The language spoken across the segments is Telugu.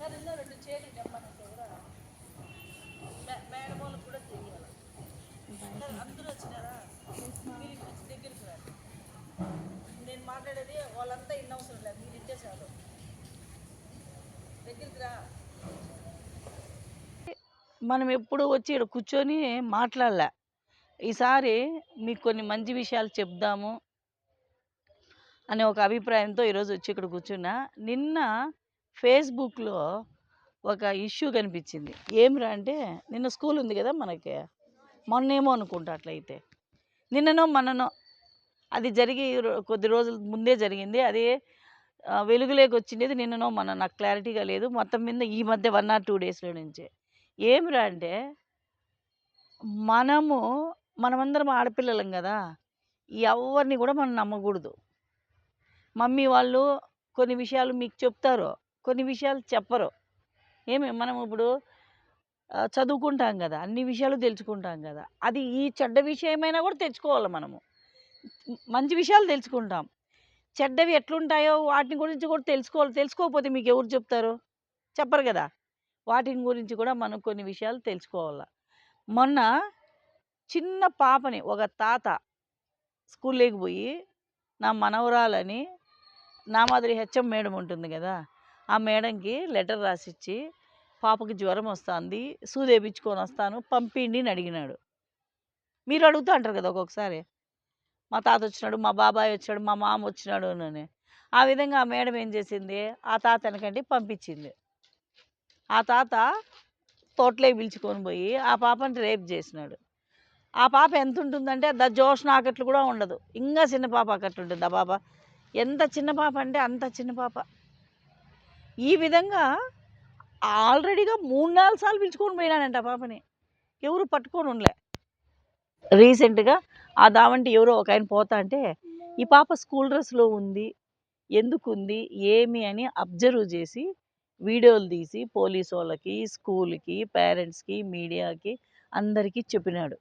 అందరూ వచ్చినారా మీరు దగ్గరికి రా నేను మాట్లాడేది వాళ్ళంతా ఇన్న అవసరం లేదు మీరు ఇంటే చాలు దగ్గరికి రా మనం ఎప్పుడు వచ్చి ఇక్కడ కూర్చొని మాట్లాడలే ఈసారి మీకు కొన్ని మంచి విషయాలు చెప్దాము అనే ఒక అభిప్రాయంతో ఈరోజు వచ్చి ఇక్కడ కూర్చున్నా నిన్న ఫేస్బుక్లో ఒక ఇష్యూ కనిపించింది ఏమిరా అంటే నిన్న స్కూల్ ఉంది కదా మనకి మొన్నేమో అనుకుంటా అట్లయితే నిన్ననో మొన్ననో అది జరిగి కొద్ది రోజుల ముందే జరిగింది అది వెలుగులోకి వచ్చింది నిన్ననో మొన్న నాకు క్లారిటీగా లేదు మొత్తం మీద ఈ మధ్య 1 or 2 డేస్లో నుంచే ఏమిరా అంటే మనమందరం ఆడపిల్లలం కదా ఎవరిని కూడా మనం నమ్మకూడదు మమ్మీ వాళ్ళు కొన్ని విషయాలు మీకు చెప్తారు కొన్ని విషయాలు చెప్పరు మనం ఇప్పుడు చదువుకుంటాం కదా అన్ని విషయాలు తెలుసుకుంటాం కదా అది ఈ చెడ్డ విషయమైనా కూడా తెచ్చుకోవాలి మనము మంచి విషయాలు తెలుసుకుంటాం చెడ్డవి ఎట్లుంటాయో వాటిని గురించి కూడా తెలుసుకోకపోతే మీకు ఎవరు చెప్తారు చెప్పరు కదా వాటిని గురించి కూడా మనం కొన్ని విషయాలు తెలుసుకోవాలి మొన్న చిన్న పాపని ఒక తాత స్కూల్లోకి పోయి నా మనవరాలని నా మాదిరి హెచ్ఎం మేడం ఉంటుంది కదా ఆ మేడంకి లెటర్ రాసిచ్చి పాపకి జ్వరం వస్తుంది సూది వేయించుకొని వస్తాను పంపిండి అని అడిగినాడు మీరు అడుగుతూ అంటారు కదా ఒక్కొక్కసారి మా తాత వచ్చినాడు మా బాబాయ్ వచ్చాడు మా మామ వచ్చినాడు అని ఆ విధంగా ఆ మేడం ఏం చేసింది ఆ తాత వెనకంటే పంపించింది ఆ తాత తోటలోకి పిలుచుకొని పోయి ఆ పాపని రేప్ చేసినాడు ఆ పాప ఎంత ఉంటుందంటే జోష్ నాకట్లు కూడా ఉండదు ఇంకా చిన్న పాప అక్కట్లు ఉంటుంది ఆ పాప ఎంత చిన్న పాప అంటే అంత చిన్న పాప ఈ విధంగా ఆల్రెడీగా 3-4 సార్లు పిలుచుకొని పోయినాడంట ఆ పాపని ఎవరు పట్టుకొని ఉండలే రీసెంట్గా ఆ దావంటి ఎవరో ఒక ఆయన పోతా అంటే ఈ పాప స్కూల్ డ్రెస్లో ఉంది ఎందుకు ఉంది ఏమి అని అబ్జర్వ్ చేసి వీడియోలు తీసి పోలీసు వాళ్ళకి స్కూల్కి పేరెంట్స్కి మీడియాకి అందరికీ చెప్పినాడు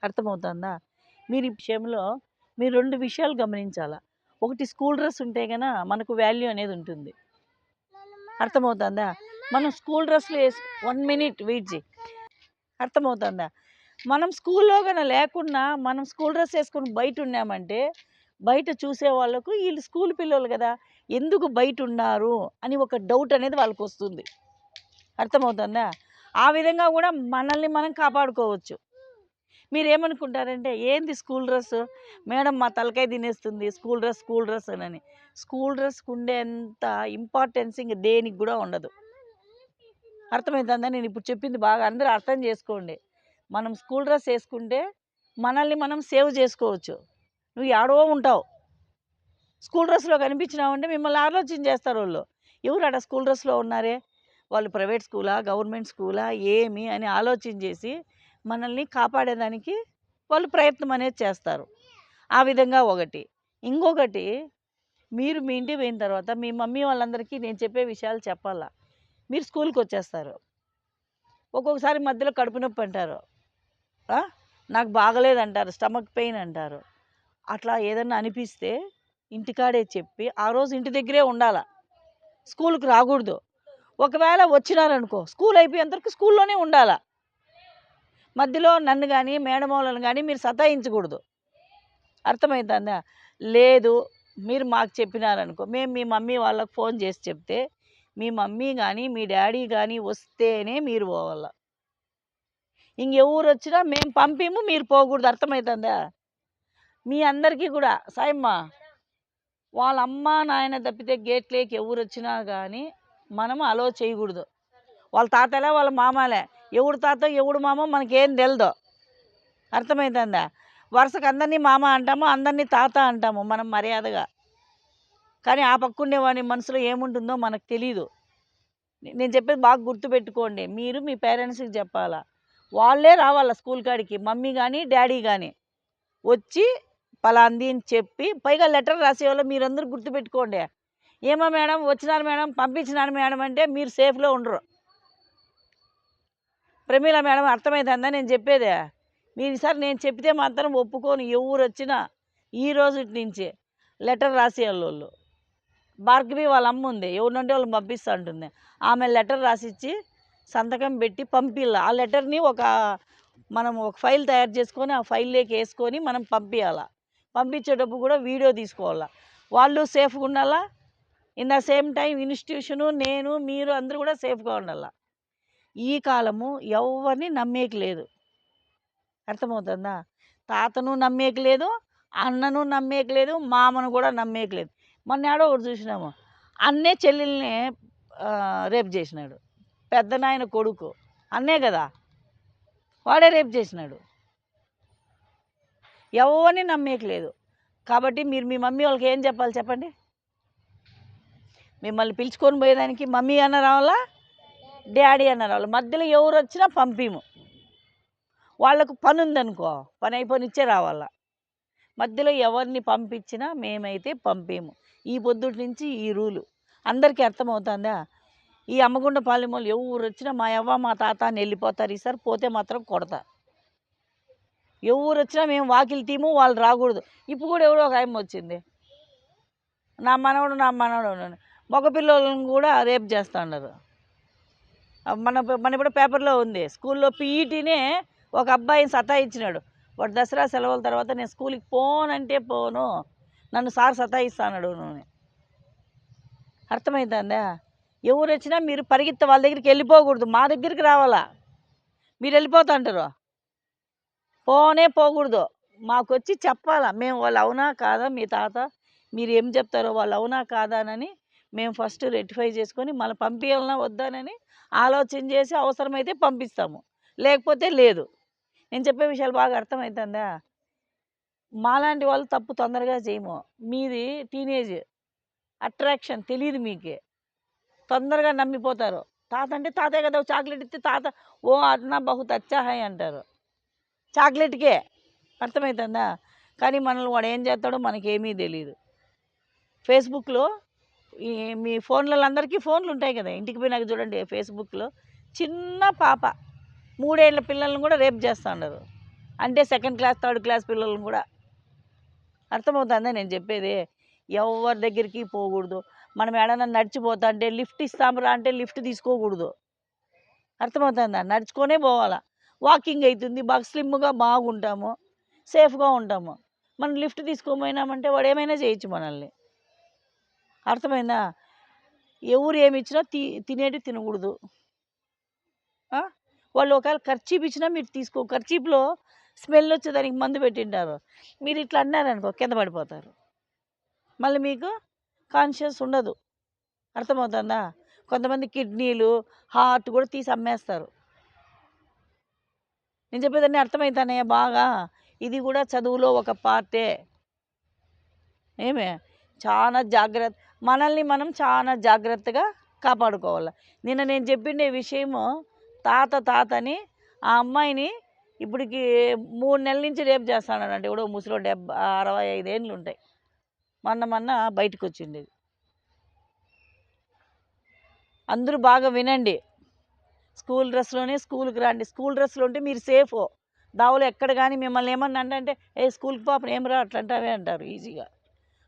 అర్థమవుతుందా మీరు ఈ విషయంలో మీరు 2 విషయాలు గమనించాలా ఒకటి స్కూల్ డ్రెస్ ఉంటే కన్నా మనకు వాల్యూ అనేది ఉంటుంది అర్థమవుతుందా మనం స్కూల్ డ్రెస్లో 1 minute వెయిట్ చేయి అర్థమవుతుందా మనం స్కూల్లో కన్నా లేకున్నా మనం స్కూల్ డ్రెస్ వేసుకొని బయట ఉన్నామంటే బయట చూసే వాళ్ళకు వీళ్ళు స్కూల్ పిల్లలు కదా ఎందుకు బయట ఉన్నారు అని ఒక డౌట్ అనేది వాళ్ళకు వస్తుంది అర్థమవుతుందా ఆ విధంగా కూడా మనల్ని మనం కాపాడుకోవచ్చు మీరేమనుకుంటారంటే ఏంది స్కూల్ డ్రెస్ మేడం మా తలకాయ తినేస్తుంది స్కూల్ డ్రెస్ అని స్కూల్ డ్రెస్కి ఉండేంత ఇంపార్టెన్స్ ఇంక దేనికి కూడా ఉండదు అర్థమవుతుందా నేను ఇప్పుడు చెప్పింది బాగా అందరూ అర్థం చేసుకోండి మనం స్కూల్ డ్రెస్ వేసుకుంటే మనల్ని మనం సేవ్ చేసుకోవచ్చు నువ్వు ఏడో ఉంటావు స్కూల్ డ్రెస్లో కనిపించినావంటే మిమ్మల్ని ఆలోచన చేస్తారు వాళ్ళు ఎవరు అక్కడ స్కూల్ డ్రెస్లో ఉన్నారే వాళ్ళు ప్రైవేట్ స్కూలా గవర్నమెంట్ స్కూలా ఏమి అని ఆలోచన చేసి మనల్ని కాపాడేదానికి వాళ్ళు ప్రయత్నం అనేది చేస్తారు ఆ విధంగా ఒకటి ఇంకొకటి మీరు మీ ఇంటికి పోయిన తర్వాత మీ మమ్మీ వాళ్ళందరికీ నేను చెప్పే విషయాలు చెప్పాలా మీరు స్కూల్కి వచ్చేస్తారు ఒక్కొక్కసారి మధ్యలో కడుపు నొప్పి అంటారు నాకు బాగలేదంటారు స్టమక్ పెయిన్ అంటారు అట్లా ఏదన్నా అనిపిస్తే ఇంటికాడే చెప్పి ఆ రోజు ఇంటి దగ్గరే ఉండాలా స్కూల్కి రాకూడదు ఒకవేళ వచ్చినారనుకో స్కూల్ అయిపోయేంతవరకు స్కూల్లోనే ఉండాలా మధ్యలో నన్ను కానీ మేడం వాళ్ళని కానీ మీరు సతాయించకూడదు అర్థమవుతుందా లేదు మీరు మాకు చెప్పినారనుకో మేము మీ మమ్మీ వాళ్ళకి ఫోన్ చేసి చెప్తే మీ మమ్మీ కానీ మీ డాడీ కానీ వస్తేనే మీరు పోవాల ఇంకెవరు వచ్చినా మేము పంపిము మీరు పోకూడదు అర్థమవుతుందా మీ అందరికీ కూడా సాయమ్మ వాళ్ళ అమ్మ నాయన తప్పితే గేట్లోకి ఎవరు వచ్చినా కానీ మనం అలో చేయకూడదు వాళ్ళ తాతలే వాళ్ళ మామలే ఎవడు తాత ఎవడు మామ మనకేం తెలియదు అర్థమవుతుందా వరుసకు అందరినీ మామ అంటాము అందరినీ తాత అంటాము మనం మర్యాదగా కానీ ఆ పక్కుండే వాడి మనసులో ఏముంటుందో మనకు తెలీదు నేను చెప్పేది బాగా గుర్తుపెట్టుకోండి మీరు మీ పేరెంట్స్కి చెప్పాలా వాళ్ళే రావాలా స్కూల్ కాడికి మమ్మీ కానీ డాడీ కానీ వచ్చి పలాంది అని చెప్పి పైగా లెటర్ రాసేవాళ్ళు మీరందరూ గుర్తుపెట్టుకోండి ఏమో మేడం వచ్చినారు మేడం పంపించినారు మేడం అంటే మీరు సేఫ్లో ఉండరు ప్రమీల మేడం అర్థమవుతుందా నేను చెప్పేదే మీరు ఈసారి నేను చెప్తే మాత్రం ఒప్పుకొని ఎవరు వచ్చినా ఈ రోజు నుంచి లెటర్ రాసేవాళ్ళు భార్గవి వాళ్ళ అమ్మ ఉంది, ఎవరినంటే వాళ్ళని పంపిస్తా ఉంటుంది. ఆమె లెటర్ రాసిచ్చి సంతకం పెట్టి పంపియాల. ఆ లెటర్ని మనం ఒక ఫైల్ తయారు చేసుకొని ఆ ఫైల్లోకి వేసుకొని మనం పంపించాల. పంపించేటప్పుడు కూడా వీడియో తీసుకోవాలా. వాళ్ళు సేఫ్గా ఉండాలా, in the same time institution, నేను, మీరు అందరూ కూడా సేఫ్గా ఉండాల. ఈ కాలము ఎవరిని నమ్మేకి లేదు. అర్థమవుతుందా? తాతను నమ్మేకి లేదు, అన్నను నమ్మేకి లేదు, మామను కూడా నమ్మేకి లేదు. మొన్న ఏడో ఒకటి చూసినాము, అన్నే చెల్లెల్ని రేప్ చేసినాడు. పెద్ద నాయన కొడుకు అన్నే కదా, వాడే రేప్ చేసినాడు. ఎవరిని నమ్మేకి లేదు. కాబట్టి మీరు మీ మమ్మీ వాళ్ళకి ఏం చెప్పాలి చెప్పండి? మిమ్మల్ని పిలుచుకొని పోయేదానికి మమ్మీ అన్న రావాలా, డాడీ అన్న రావాలి. మధ్యలో ఎవరు వచ్చినా పంపిము. వాళ్ళకు పని ఉందనుకో, పని అయిపోనిచ్చే రావాలా. మధ్యలో ఎవరిని పంపించినా మేమైతే పంపేము. ఈ పొద్దుటి నుంచి ఈ రూలు అందరికీ అర్థమవుతుందా? ఈ అమ్మగుండపాలెం వాళ్ళు ఎవరు వచ్చినా మా అవ్వ మా తాత అని వెళ్ళిపోతారు. ఈసారి పోతే మాత్రం కొడతా. ఎవరు వచ్చినా మేము వాకిలి తీము, వాళ్ళు రాకూడదు. ఇప్పుడు కూడా ఎవరో ఒక ఆయమ్మ వచ్చింది, నా మనవడు అని. మగ పిల్లలను కూడా రేప్ చేస్తూ ఉన్నారు. మన ఇప్పుడు పేపర్లో ఉంది, స్కూల్లో పీఈటీనే ఒక అబ్బాయిని సతాయించినాడు. వాడు దసరా సెలవుల తర్వాత నేను స్కూల్కి పోనంటే పోను, నన్ను సార్ సతాయిస్తాడు. అర్థమవుతుందా? ఎవరు వచ్చినా మీరు పరిగెత్త వాళ్ళ దగ్గరికి వెళ్ళిపోకూడదు, మా దగ్గరికి రావాలా. మీరు వెళ్ళిపోతుంటారు, పోనే పోకూడదు. మాకు వచ్చి చెప్పాలా, మేము వాళ్ళు అవునా కాదా, మీ తాత మీరు ఏం చెప్తారో వాళ్ళు అవునా కాదా అని మేము ఫస్ట్ రెక్టిఫై చేసుకొని మళ్ళీ పంపించాలన్నా వద్దానని ఆలోచన చేసి అవసరమైతే పంపిస్తాము, లేకపోతే లేదు. నేను చెప్పే విషయాలు బాగా అర్థమవుతుందా? మాలాంటి వాళ్ళు తప్పు తొందరగా చేయము. మీది టీనేజ్ అట్రాక్షన్ తెలియదు, మీకే తొందరగా నమ్మిపోతారు. తాత అంటే తాతే కదా, చాక్లెట్ ఇస్తే తాత ఓ అన్నా బహుత్ అచ్చా హై అంటారు, చాక్లెట్కే. అర్థమవుతుందా? కానీ మనల్ని వాడు ఏం చేస్తాడో మనకేమీ తెలియదు. ఫేస్బుక్లో మీ ఫోన్లలో అందరికీ ఫోన్లు ఉంటాయి కదా, ఇంటికి పోయినాక చూడండి ఫేస్బుక్లో చిన్న పాప 3 ఏళ్ల పిల్లలను కూడా రేప్ చేస్తూ ఉన్నారు. అంటే 2nd క్లాస్ 3rd క్లాస్ పిల్లలను కూడా. అర్థమవుతుందా నేను చెప్పేది? ఎవరి దగ్గరికి పోకూడదు. మనం ఏడన్నా నడిచిపోతా అంటే లిఫ్ట్ ఇస్తాంరా అంటే లిఫ్ట్ తీసుకోకూడదు. అర్థమవుతుందా? నడుచుకొనే పోవాలా. వాకింగ్ అవుతుంది, బాగా స్లిమ్గా బాగుంటాము, సేఫ్గా ఉంటాము. మనం లిఫ్ట్ తీసుకోపోయినామంటే వాడు ఏమైనా చేయొచ్చు మనల్ని. అర్థమైందా? ఎవరు ఏమి ఇచ్చినా తినేటి తినకూడదు. వాళ్ళు ఒకవేళ ఖర్చీప్ ఇచ్చినా మీరు తీసుకో, ఖర్చీప్లో స్మెల్ వచ్చేదానికి మందు పెట్టింటారు, మీరు ఇట్లా అన్నారనుకో కింద పడిపోతారు, మళ్ళీ మీకు కాన్షియస్ ఉండదు. అర్థమవుతుందా? కొంతమంది కిడ్నీలు, హార్ట్ కూడా తీసి అమ్మేస్తారు. నేను చెప్పేదాన్ని అర్థమవుతానే బాగా? ఇది కూడా చదువులో ఒక పార్టే. ఏమే చాలా జాగ్రత్త, మనల్ని మనం చాలా జాగ్రత్తగా కాపాడుకోవాలి. నిన్న నేను చెప్పిండే విషయము, తాత అని ఆ అమ్మాయిని ఇప్పటికి 3 నెలల నుంచి రేపు చేస్తానంటే ఎవడో ముసలో 65 ఏళ్ళు ఉంటాయి. మొన్న బయటకు వచ్చిండేది. అందరూ బాగా వినండి. స్కూల్ డ్రెస్లోనే స్కూల్కి రండి. స్కూల్ డ్రెస్లో ఉంటే మీరు సేఫ్. దావులో ఎక్కడ కానీ మిమ్మల్ని ఏమన్నా అంటే స్కూల్కి పాపం ఏం రా అట్లా అంటావే అంటారు, ఈజీగా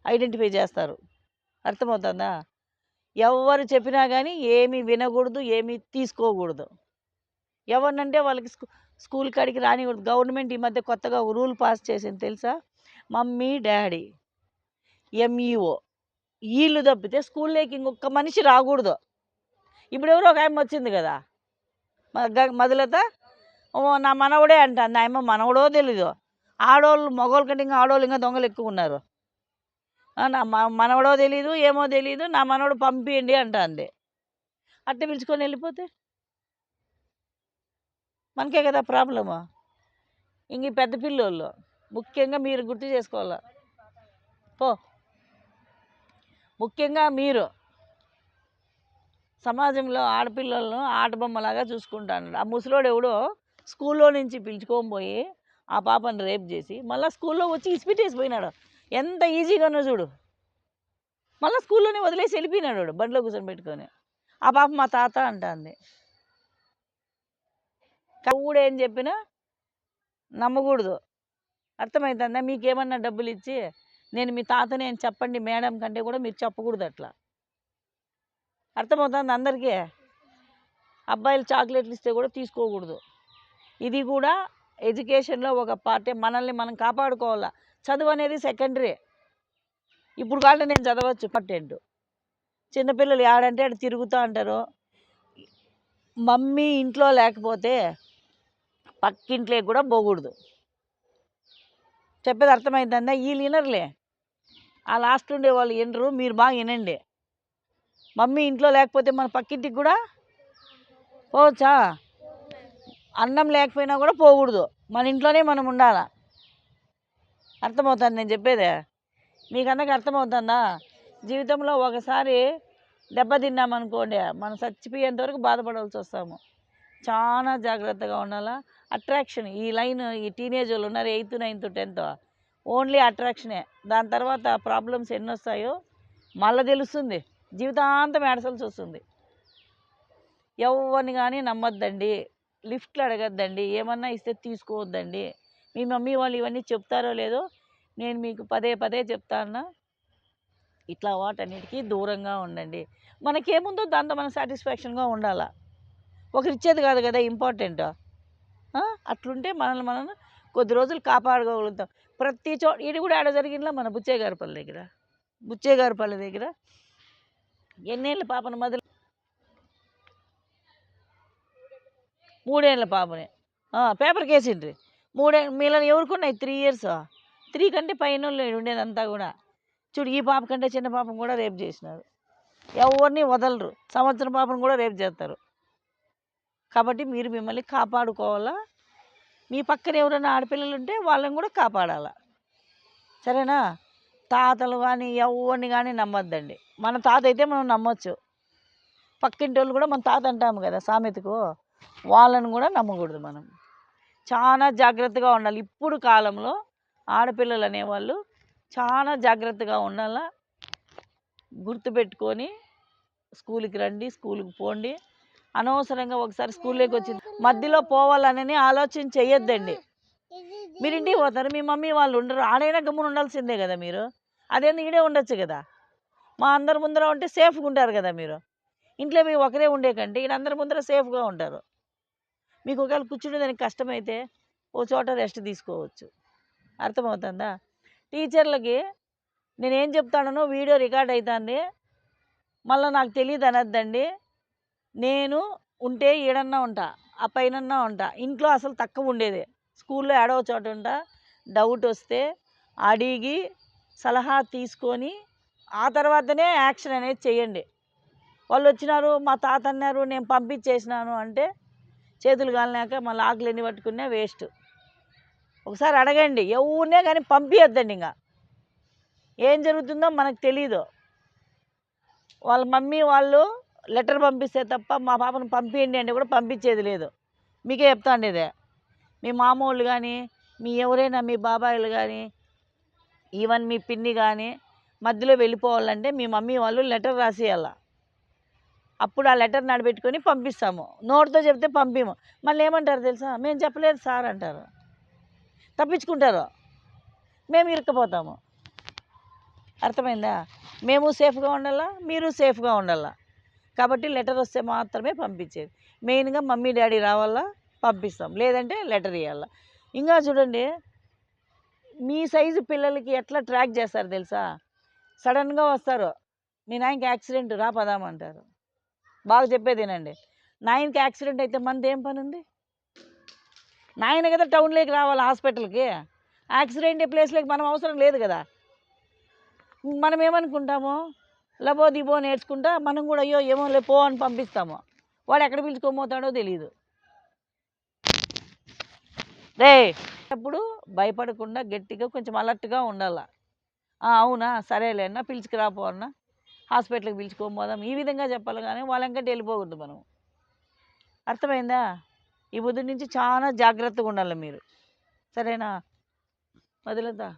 ఐడెంటిఫై చేస్తారు. అర్థమవుతుందా? ఎవరు చెప్పినా కానీ ఏమీ వినకూడదు, ఏమీ తీసుకోకూడదు. ఎవరినంటే వాళ్ళకి స్కూల్ కాడికి రానికూడదు. గవర్నమెంట్ ఈ మధ్య కొత్తగా ఒక రూల్ పాస్ చేసింది తెలుసా? మమ్మీ డాడీ ఎంఈఓ వీళ్ళు తప్పితే స్కూల్లోకి ఇంకొక మనిషి రాకూడదు. ఇప్పుడు ఎవరో ఒక ఆయమ్మ వచ్చింది కదా, మధులత, నా మనవడే అంటాను. ఆయమ్మ మనవడో తెలీదు. ఆడవాళ్ళు మగవాళ్ళ కంటే ఇంకా ఆడవాళ్ళు ఇంకా దొంగలు ఎక్కువ ఉన్నారు. నా మనవడో తెలీదు, ఏమో తెలీదు, నా మనవడు పంపియండి అంటుంది. అట్టే పిలుచుకొని వెళ్ళిపోతే మనకే కదా ప్రాబ్లము. ఇంక ఈ పెద్ద పిల్లోళ్ళు ముఖ్యంగా మీరు గుర్తు చేసుకోవాలి. ముఖ్యంగా మీరు సమాజంలో ఆడపిల్లలను ఆటబొమ్మలాగా చూసుకుంటాను. ఆ ముసలోడు ఎవడో స్కూల్లో నుంచి పిలుచుకొని పోయి ఆ పాపను రేప్ చేసి మళ్ళీ స్కూల్లో వచ్చి ఇసిపెట్టేసిపోయినాడు. ఎంత ఈజీగానో చూడు. మళ్ళీ స్కూల్లోనే వదిలేసి వెళ్ళిపోయినాడు వాడు, బండిలో కూర్చొని పెట్టుకొని. ఆ పాప మా తాత అంటుంది. కూడా ఏం చెప్పినా నమ్మకూడదు. అర్థమవుతుందా? మీకేమన్నా డబ్బులు ఇచ్చి నేను మీ తాతని అని చెప్పండి మేడం కంటే కూడా మీరు చెప్పకూడదు అట్లా. అర్థమవుతుంది అందరికీ. అబ్బాయిలు చాక్లెట్లు ఇస్తే కూడా తీసుకోకూడదు. ఇది కూడా ఎడ్యుకేషన్లో ఒక పార్టే. మనల్ని మనం కాపాడుకోవాలా. చదువు అనేది సెకండరీ. ఇప్పుడు కాదు నేను చదవచ్చు ఇంపార్టెంట్. చిన్నపిల్లలు ఆడంటే ఆడ తిరుగుతూ అంటారు. మమ్మీ ఇంట్లో లేకపోతే పక్కింట్లోకి కూడా పోకూడదు. చెప్పేది అర్థమైందన్నా? వీళ్ళు వినరులే, ఆ లాస్ట్ ఉండే వాళ్ళు వినరు. మీరు బాగా వినండి. మమ్మీ ఇంట్లో లేకపోతే మన పక్కింటికి కూడా పోవచ్చా? అన్నం లేకపోయినా కూడా పోకూడదు. మన ఇంట్లోనే మనం ఉండాలా. అర్థమవుతుంది నేను చెప్పేదే? మీకు అందరికి అర్థమవుతుందా? జీవితంలో ఒకసారి దెబ్బతిన్నామనుకోండి, మనం చచ్చిపోయేంత వరకు బాధపడాల్సి వస్తాము. చాలా జాగ్రత్తగా ఉండాలా. అట్రాక్షన్, ఈ లైన్, ఈ టీనేజ్ వాళ్ళు ఉన్నారు 8th 9th 10th, ఓన్లీ అట్రాక్షనే. దాని తర్వాత ప్రాబ్లమ్స్ ఎన్ని వస్తాయో మళ్ళీ తెలుస్తుంది. జీవితాంతం ఏడసాల్సి వస్తుంది. ఎవరిని కానీ నమ్మొద్దండి, లిఫ్ట్లు అడగద్దండి, ఏమన్నా ఇస్తే తీసుకోవద్దండి. మీ మమ్మీ వాళ్ళు ఇవన్నీ చెప్తారో లేదో నేను మీకు పదే పదే చెప్తాను. ఇట్లా వాటన్నిటికీ దూరంగా ఉండండి. మనకేముందో దాంతో మనం సాటిస్ఫాక్షన్గా ఉండాలా. ఒకరిచ్చేది కాదు కదా ఇంపార్టెంట్. అట్లుంటే మనల్ని మనం కొద్ది రోజులు కాపాడుకోగలుగుతాం. ప్రతి ఇది కూడా ఆడ జరిగిందా మన బుచ్చేగారిపల్లి దగ్గర. బుచ్చేగారిపల్లి దగ్గర ఎన్నేళ్ళ పాపను మొదలు 3 ఏళ్ళ పాపని పేపర్ కేసిండ్రి. 3 మీలో ఎవరికున్నాయి 3 years, 3 కంటే పైన ఉండేదంతా కూడా. చూడు, ఈ పాప కంటే చిన్న పాపను కూడా రేపు చేసినారు. ఎవరిని వదలరు. సంవత్సరం పాపను కూడా రేపు చేస్తారు. కాబట్టి మీరు మిమ్మల్ని కాపాడుకోవాలా. మీ పక్కన ఎవరైనా ఆడపిల్లలు ఉంటే వాళ్ళని కూడా కాపాడాలా. సరేనా? తాతలు కానీ ఎవరిని కానీ నమ్మొద్దండి. మన తాత అయితే మనం నమ్మొచ్చు. పక్కింటి వాళ్ళు కూడా మన తాత అంటాము కదా సామెతకు, వాళ్ళని కూడా నమ్మకూడదు. మనం చాలా జాగ్రత్తగా ఉండాలి. ఇప్పుడు కాలంలో ఆడపిల్లలు అనేవాళ్ళు చాలా జాగ్రత్తగా ఉండాలా. గుర్తుపెట్టుకొని స్కూల్కి రండి, స్కూల్కి పోండి. అనవసరంగా ఒకసారి స్కూల్లోకి వచ్చింది మధ్యలో పోవాలని ఆలోచన చేయొద్దండి. మీరు ఇంటికి పోతారు, మీ మమ్మీ వాళ్ళు ఉండరు, ఆడైనా గమ్మున ఉండాల్సిందే కదా మీరు. అదేందుకు ఈడే ఉండొచ్చు కదా. మా అందరి ముందర ఉంటే సేఫ్గా ఉంటారు కదా మీరు. ఇంట్లో మీరు ఒకరే ఉండే కంటే ఈడ అందరి ముందర సేఫ్గా ఉంటారు. మీకు ఒకవేళ కూర్చునే దానికి కష్టమైతే ఓ చోట రెస్ట్ తీసుకోవచ్చు. అర్థమవుతుందా? టీచర్లకి నేనేం చెప్తానో వీడియో రికార్డ్ అవుతుంది, మళ్ళీ నాకు తెలియదు అనొద్దండి. నేను ఉంటే ఈడన్నా ఉంటా, ఆ పైనన్నా ఉంటా. ఇంట్లో అసలు తక్కువ ఉండేది. స్కూల్లో ఏడో చోట ఉంటా. డౌట్ వస్తే అడిగి సలహా తీసుకొని ఆ తర్వాతనే యాక్షన్ అనేది చేయండి. వాళ్ళు వచ్చినారు, మా తాత అన్నారు, నేను పంపించేసినాను అంటే చేతులు కాలినాక మళ్ళీ ఆకులు ఎన్ని పట్టుకున్నా వేస్ట్. ఒకసారి అడగండి. ఎవరినే కానీ పంపించద్దండి. ఇంకా ఏం జరుగుతుందో మనకు తెలీదు. వాళ్ళ మమ్మీ వాళ్ళు లెటర్ పంపిస్తే తప్ప మా పాపను పంపించండి అంటే కూడా పంపించేది లేదు. మీకే చెప్తా ఉండేదే. మీ మామూలు కానీ, మీ ఎవరైనా మీ బాబాయిలు కానీ, ఈవెన్ మీ పిన్ని కానీ మధ్యలో వెళ్ళిపోవాలంటే మీ మమ్మీ వాళ్ళు లెటర్ రాసేయాల. అప్పుడు ఆ లెటర్ నడిపెట్టుకొని పంపిస్తాము. నోటితో చెప్తే పంపిము. మళ్ళీ ఏమంటారు తెలుసా? మేము చెప్పలేదు సార్ అంటారు. తప్పించుకుంటారు, మేము ఇరుక్కుపోతాము. అర్థమైందా? మేము సేఫ్గా ఉండాలా, మీరు సేఫ్గా ఉండాలా. కాబట్టి లెటర్ వస్తే మాత్రమే పంపించేది. మెయిన్గా మమ్మీ డాడీ రావాలా, పంపిస్తాం. లేదంటే లెటర్ ఇవ్వాలా. ఇంకా చూడండి, మీ సైజు పిల్లలకి ఎట్లా ట్రాక్ చేస్తారు తెలుసా? సడన్గా వస్తారు, మీ నాయనకి యాక్సిడెంట్, రా పదామంటారు. బాగా చెప్పేదేనండి. నాయనకి యాక్సిడెంట్ అయితే మనది ఏం పని ఉంది? నాయన కదా టౌన్లోకి రావాలి హాస్పిటల్కి. యాక్సిడెంట్ ప్లేస్లోకి మనం అవసరం లేదు కదా. మనం ఏమనుకుంటాము, లబో దిబో నేర్చుకుంటా మనం కూడా అయ్యో ఏమో పో అని పంపిస్తాము. వాడు ఎక్కడ పిలుచుకోపోతాడో తెలియదు. రే అప్పుడు భయపడకుండా గట్టిగా కొంచెం అలర్ట్గా ఉండాల. అవునా, సరేలే అన్న, పిలుచుకురాపో అన్న, హాస్పిటల్కి పిలుచుకోపోదాం, ఈ విధంగా చెప్పాలి. కానీ వాళ్ళంకంటే వెళ్ళిపోకూడదు మనం. అర్థమైందా? ఈ బుద్ధి నుంచి చాలా జాగ్రత్తగా ఉండాలి మీరు. సరేనా? వదిలేద్దా?